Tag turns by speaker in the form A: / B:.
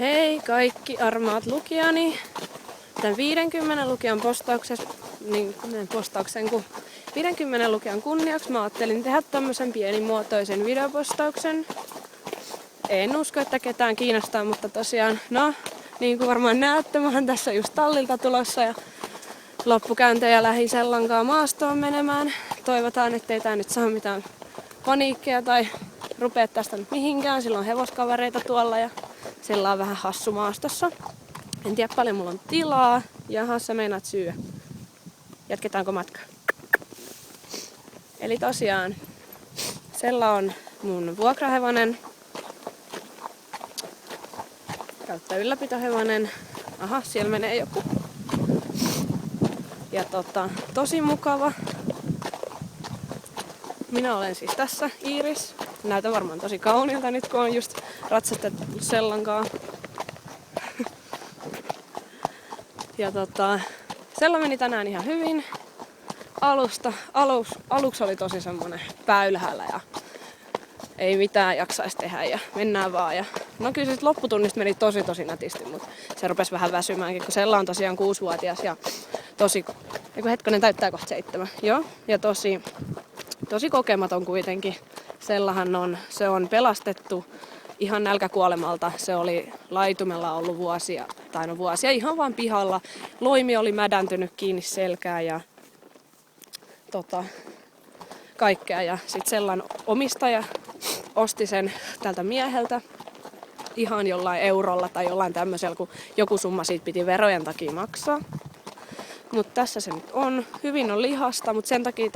A: Hei kaikki armaat lukijani. Tämän 50 lukijan postauksen, kun 50 lukijan kunniaksi mä ajattelin tehdä tämmösen pienimuotoisen videopostauksen. En usko, että ketään kiinnostaa, mutta tosiaan, niin kuin varmaan näette, mä oon tässä just tallilta tulossa ja loppukäyntejä lähdin Sellankaan maastoon menemään. Toivotaan, ettei tää nyt saa mitään paniikkeja tai rupea tästä nyt mihinkään. Sillä on hevoskavereita tuolla ja sillä on vähän hassu maastossa. En tiedä paljon mulla on tilaa. Jaha, sä meinaat syödä. Jatketaanko matkaa? Eli tosiaan, Sella on mun vuokrahevonen. Kautta ylläpitohevonen. Aha, siellä menee joku. Ja tosi mukava. Minä olen siis tässä, Iiris. Näytän varmaan tosi kauniilta nyt, kun on just ratsastettu Sellankaan. Ja Sella meni tänään ihan hyvin. Aluksi oli tosi semmonen päylhällä ja ei mitään jaksaisi tehdä ja mennään vaan. Ja no kyllä se lopputunnista meni tosi nätisti, mutta se rupesi vähän väsymäänkin, kun Sella on tosiaan 6-vuotias ja hetkonen täyttää kohta 7. Joo, ja tosi kokematon kuitenkin. Sellahan se on pelastettu ihan nälkäkuolemalta. Se oli laitumella ollut vuosia ihan vaan pihalla. Loimi oli mädäntynyt kiinni selkään ja kaikkea. Ja sit Sellan omistaja osti sen tältä mieheltä ihan jollain eurolla tai jollain tämmöisellä, kun joku summa siitä piti verojen takia maksaa. Mutta tässä se nyt on. Hyvin on lihasta, mutta sen takia